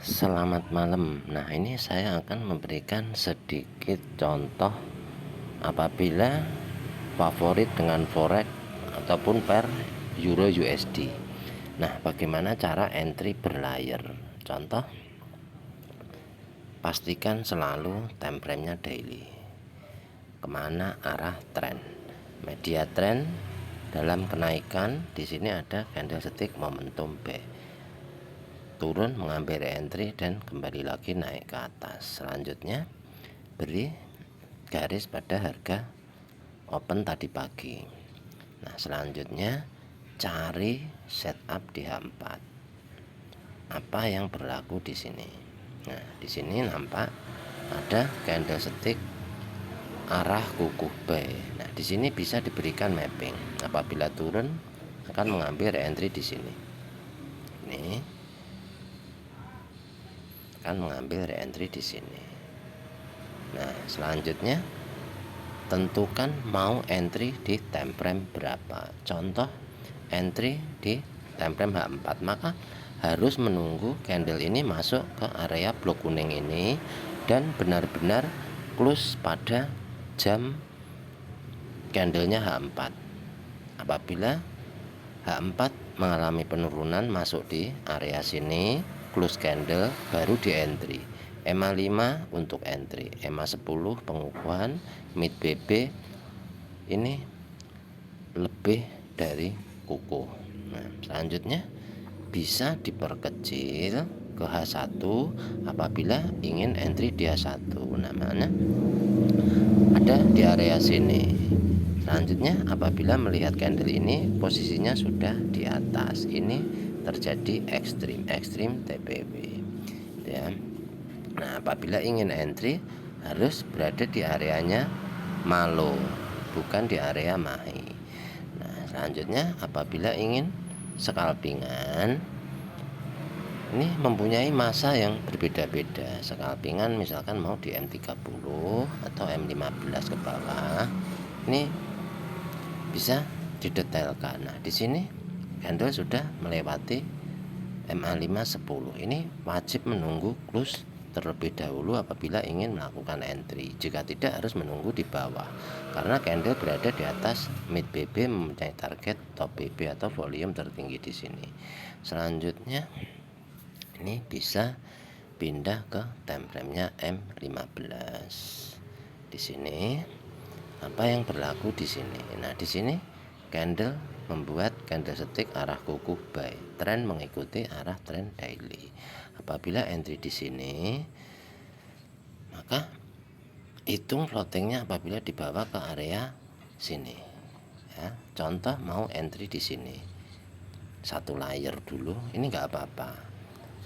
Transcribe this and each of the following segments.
Selamat malam. Nah, ini saya akan memberikan sedikit contoh apabila favorit dengan forex ataupun pair euro USD. Nah, bagaimana cara entry berlayar? Contoh, pastikan selalu time frame-nya daily. Kemana arah tren? Media tren dalam kenaikan, di sini ada candlestick momentum B. Turun mengambil entry dan kembali lagi naik ke atas. Selanjutnya beri garis pada harga open tadi pagi. Nah, selanjutnya cari setup di H4. Apa yang berlaku di sini? Nah, di sini nampak ada candlestick arah kuku buy. Nah, di sini bisa diberikan mapping. Apabila turun akan mengambil entry di sini. Ini akan mengambil re-entry di sini. Nah, selanjutnya tentukan mau entry di time frame berapa. Contoh, entry di time frame H4, maka harus menunggu candle ini masuk ke area blok kuning ini dan benar-benar close pada jam candlenya H4. Apabila H4 mengalami penurunan masuk di area sini, close candle, baru di entry. EMA 5 untuk entry, EMA 10 pengukuhan, mid BB ini lebih dari kuku. Nah, selanjutnya bisa diperkecil ke H1 apabila ingin entry di H1. Namanya ada di area sini. Selanjutnya apabila melihat candle ini posisinya sudah di atas, ini terjadi ekstrim TPW ya. Nah, apabila ingin entry harus berada di areanya malo, bukan di area mahi. Nah, selanjutnya apabila ingin scalpingan, ini mempunyai masa yang berbeda-beda. Scalpingan misalkan mau di M30 atau M15 ke bawah, ini bisa didetailkan. Nah, di sini candle sudah melewati MA5 10. Ini wajib menunggu close terlebih dahulu apabila ingin melakukan entry. Jika tidak harus menunggu di bawah. Karena candle berada di atas mid BB mempunyai target top BB atau volume tertinggi di sini. Selanjutnya ini bisa pindah ke time frame-nya M15. Di sini apa yang berlaku di sini? Nah, di sini candle membuat candlestick arah kuku buy, tren mengikuti arah tren daily. Apabila entry di sini, maka hitung floatingnya apabila dibawa ke area sini ya. Contoh mau entry di sini satu layer dulu, ini nggak apa-apa,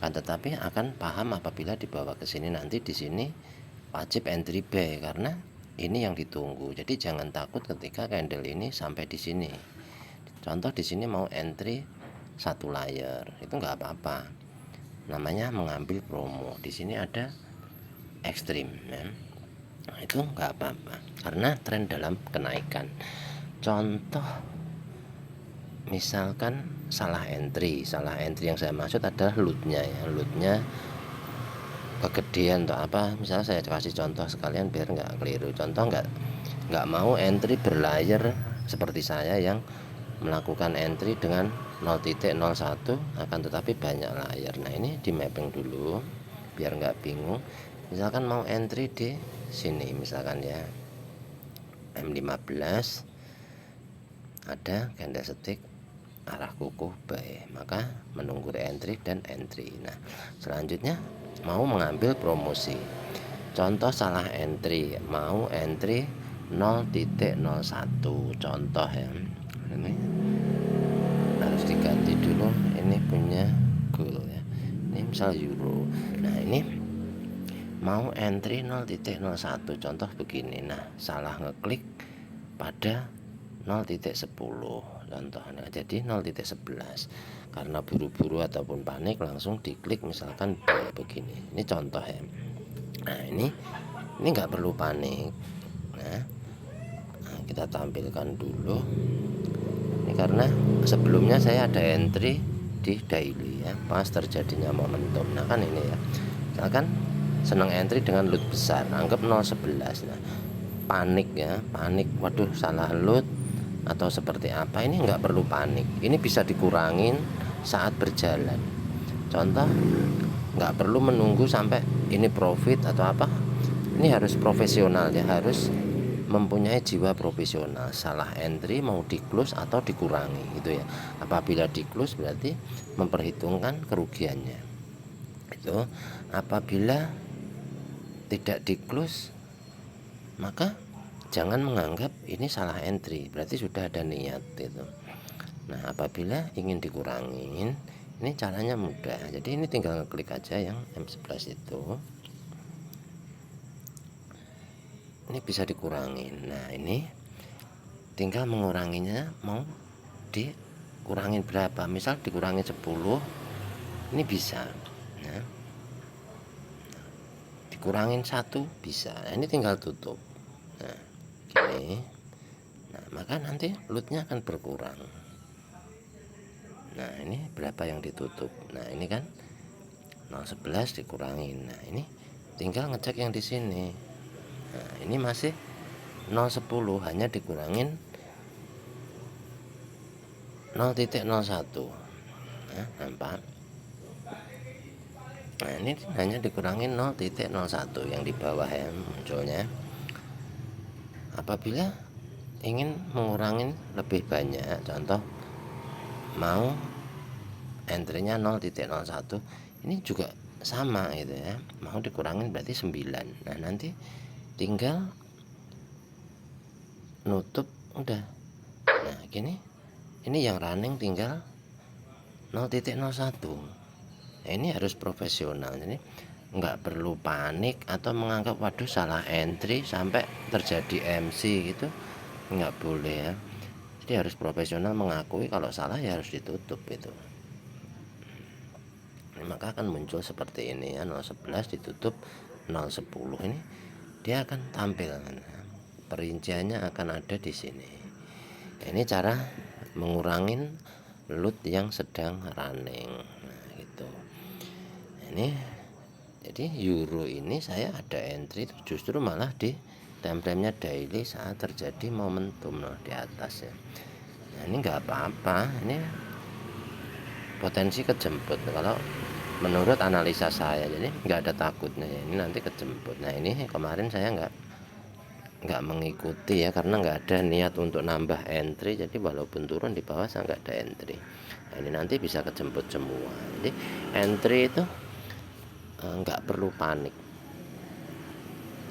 kan tetapi akan paham apabila dibawa ke sini nanti di sini wajib entry buy karena ini yang ditunggu. Jadi jangan takut ketika candle ini sampai di sini. Contoh di sini mau entry satu layer, itu nggak apa-apa. Namanya mengambil promo. Di sini ada ekstrim, ya. Nah, itu nggak apa-apa karena tren dalam kenaikan. Contoh misalkan salah entry yang saya maksud adalah lootnya ya, lootnya kegedean atau apa. Misalnya saya kasih contoh sekalian biar nggak keliru. Contoh nggak mau entry berlayar seperti saya yang melakukan entry dengan 0.01 akan tetapi banyak layar. Nah, ini di mapping dulu biar nggak bingung. Misalkan mau entry di sini misalkan ya M15 ada candlestick arah kuku buy, maka menunggu entry dan entry. Nah, selanjutnya mau mengambil promosi. Contoh salah entry, mau entry 0.01 contoh ya. Ini harus diganti dulu, ini punya goal ya, ini misal euro. Nah, ini mau entry 0.01 contoh begini. Nah, salah ngeklik pada 0.10 contohnya, jadi 0.11 karena buru-buru ataupun panik langsung diklik misalkan begini. Ini contoh ya. Nah, ini nggak perlu panik. Nah, kita tampilkan dulu ini karena sebelumnya saya ada entry di daily ya, pas terjadinya momentum. Nah kan ini ya, misalkan senang entry dengan loot besar, anggap 0,11. Nah panik ya, panik, waduh salah loot atau seperti apa, ini nggak perlu panik, ini bisa dikurangin saat berjalan. Contoh, nggak perlu menunggu sampai ini profit atau apa, ini harus profesional ya, harus mempunyai jiwa profesional. Salah entry mau di close atau dikurangi gitu ya. Apabila di close berarti memperhitungkan kerugiannya itu. Apabila tidak di close, maka jangan menganggap ini salah entry, berarti sudah ada niat itu. Nah apabila ingin dikurangin, ini caranya mudah. Jadi ini tinggal klik aja yang M11 itu, ini bisa dikurangin. Nah ini tinggal menguranginya, mau dikurangin berapa, misal dikurangin 10, ini bisa. Nah, dikurangin 1 bisa. Nah, ini tinggal tutup. Nah gini, nah maka nanti lootnya akan berkurang. Nah ini berapa yang ditutup, nah ini kan 0,11 dikurangin. Nah ini tinggal ngecek yang di sini. Nah ini masih 0,10, hanya dikurangin 0,01. Nah nampak, nah ini hanya dikurangin 0,01 yang di bawah ya munculnya. Apabila ingin mengurangin lebih banyak, contoh mau entry-nya 0,01, ini juga sama gitu ya, mau dikurangin berarti 9. Nah nanti tinggal nutup udah. Nah gini, ini yang running tinggal 0,01. Nah, ini harus profesional, jadi nggak perlu panik atau menganggap waduh salah entry sampai terjadi MC gitu, nggak boleh ya. Jadi harus profesional, mengakui kalau salah ya harus ditutup itu. Maka akan muncul seperti ini ya, 0,11 ditutup 0,10, ini dia akan tampil, perinciannya akan ada di sini. Ini cara mengurangin loot yang sedang running. Nah gitu. Ini jadi euro ini saya ada entry itu justru malah di time frame-nya daily saat terjadi momentum loh di atas ya. Nah ini nggak apa-apa, ini potensi kejemput kalau menurut analisa saya, jadi nggak ada takutnya ya, ini nanti kejemput. Nah ini kemarin saya nggak mengikuti ya, karena nggak ada niat untuk nambah entry, jadi walaupun turun di bawah saya nggak ada entry. Nah ini nanti bisa kejemput semua. Jadi entry itu nggak perlu panik.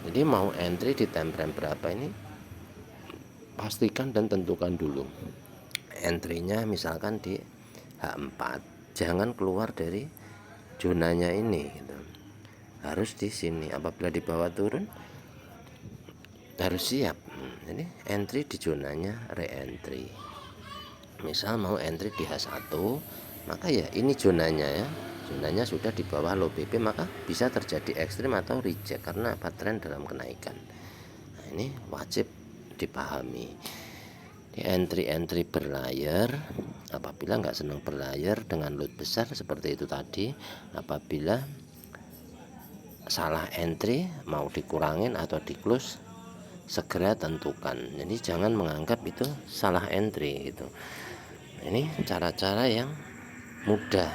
Jadi mau entry di time frame berapa, ini pastikan dan tentukan dulu entry-nya, misalkan di H4, jangan keluar dari zonanya ini gitu. Harus di sini. Apabila di bawah turun harus siap. Jadi entry di zonanya re-entry. Misal mau entry di H1, maka ya ini zonanya ya, zonanya sudah di bawah low BP, maka bisa terjadi ekstrim atau reject karena apa, tren dalam kenaikan. Nah ini wajib dipahami. Di entry berlayar, apabila nggak senang berlayar dengan load besar seperti itu tadi, apabila salah entry mau dikurangin atau di close, segera tentukan. Jadi jangan menganggap itu salah entry gitu. Ini cara-cara yang mudah,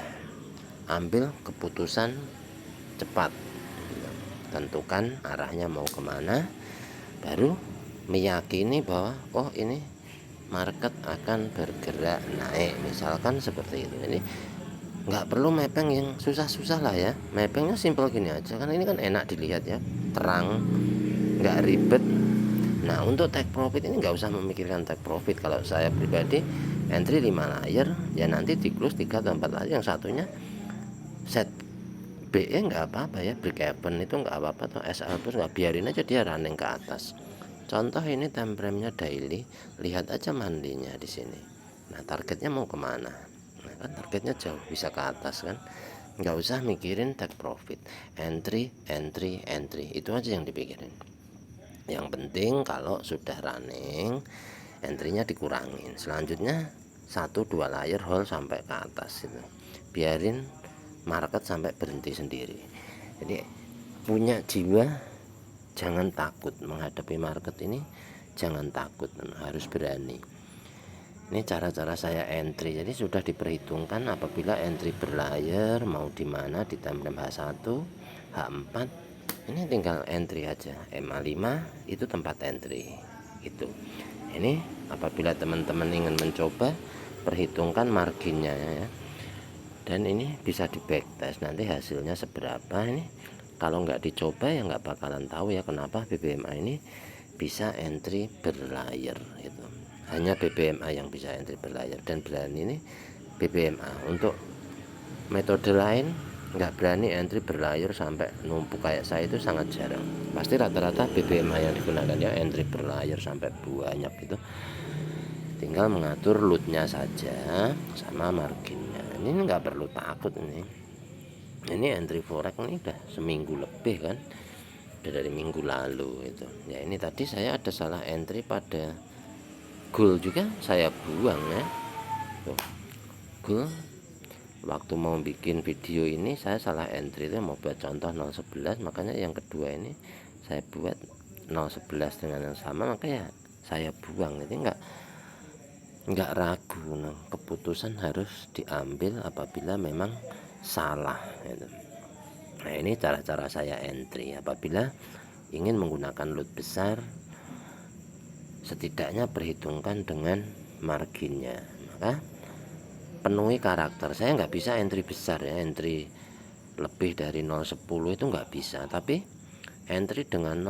ambil keputusan cepat, tentukan arahnya mau kemana, baru meyakini bahwa oh ini market akan bergerak naik, misalkan seperti itu. Ini nggak perlu mapping yang susah-susah lah ya, mappingnya simple gini aja, kan ini kan enak dilihat ya, terang, nggak ribet. Nah untuk take profit ini nggak usah memikirkan take profit. Kalau saya pribadi entry 5 layer ya, nanti di close 3 atau 4 layer, yang satunya set BE nggak apa-apa ya, break even itu nggak apa-apa, atau SL plus nggak, biarin aja dia running ke atas. Contoh ini time frame-nya daily, lihat aja mandinya di sini. Nah targetnya mau kemana? Nah kan targetnya jauh, bisa ke atas kan, nggak usah mikirin take profit, entry itu aja yang dipikirin. Yang penting kalau sudah running, entry-nya dikurangin, selanjutnya 1-2 layer hold sampai ke atas itu. biarin market sampai berhenti sendiri. Jadi punya jiwa, jangan takut menghadapi market ini, jangan takut, harus berani. Ini cara-cara saya entry. Jadi sudah diperhitungkan apabila entry berlayar mau di mana, di time frame H1, H4, ini tinggal entry aja. MA5 itu tempat entry gitu. Ini apabila teman-teman ingin mencoba, perhitungkan marginnya ya. Dan ini bisa di backtest nanti hasilnya seberapa. Ini kalau nggak dicoba ya nggak bakalan tahu ya kenapa BBMA ini bisa entry berlayar gitu. Hanya BBMA yang bisa entry berlayar, dan berani ini BBMA. Untuk metode lain nggak berani entry berlayar sampai numpuk kayak saya, itu sangat jarang. Pasti rata-rata BBMA yang digunakan ya entry berlayar sampai banyak gitu. Tinggal mengatur lootnya saja sama marginnya. Ini nggak perlu takut. Ini entry forex ini udah seminggu lebih kan, udah dari minggu lalu itu ya. Ini tadi saya ada salah entry pada gold juga, saya buang ya. Tuh, gold waktu mau bikin video ini saya salah entry, itu mau buat contoh 011, makanya yang kedua ini saya buat 011 dengan yang sama, makanya saya buang. Jadi nggak ragu, keputusan harus diambil apabila memang salah gitu. Nah ini cara-cara saya entry. Apabila ingin menggunakan lot besar, setidaknya perhitungkan dengan marginnya, maka penuhi karakter. Saya nggak bisa entry besar ya, entry lebih dari 0,10 itu nggak bisa, tapi entry dengan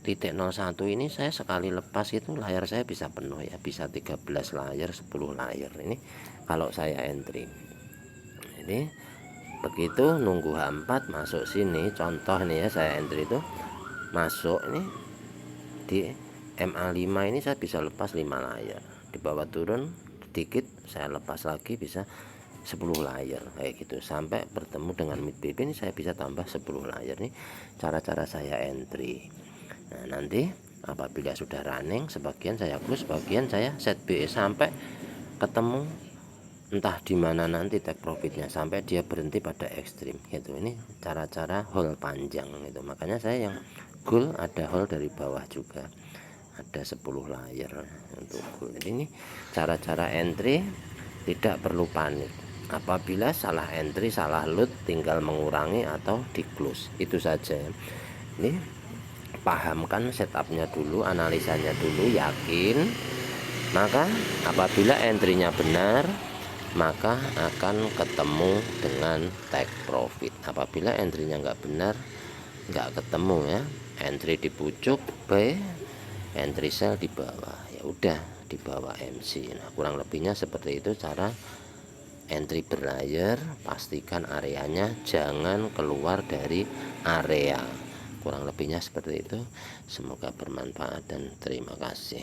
0,01 ini saya sekali lepas itu layar saya bisa penuh ya, bisa 13 layar, 10 layar ini kalau saya entry. Ini begitu nunggu H4 masuk sini, contoh nih ya, saya entry itu masuk ini di MA5 ini saya bisa lepas 5 layar, di bawah turun sedikit saya lepas lagi bisa 10 layar kayak gitu, sampai bertemu dengan mid BP ini saya bisa tambah 10 layar. Nih cara-cara saya entry. Nah nanti apabila sudah running, sebagian saya close, sebagian saya set BE sampai ketemu entah di mana nanti take profitnya, sampai dia berhenti pada ekstrim gitu. Ini cara-cara hold panjang gitu. Makanya saya yang gold ada hold dari bawah juga, ada 10 layar untuk gold. Jadi ini cara-cara entry, tidak perlu panik. Apabila salah entry, salah load, tinggal mengurangi atau di close, itu saja. Ini pahamkan setupnya dulu, analisanya dulu, yakin, maka apabila entry-nya benar, maka akan ketemu dengan take profit. Apabila entry-nya nggak benar, nggak ketemu ya, entry di pucuk, buy, entry sell di bawah, ya udah di bawah MC. Nah kurang lebihnya seperti itu cara entry berlayar. Pastikan areanya jangan keluar dari area. Kurang lebihnya seperti itu. Semoga bermanfaat dan terima kasih.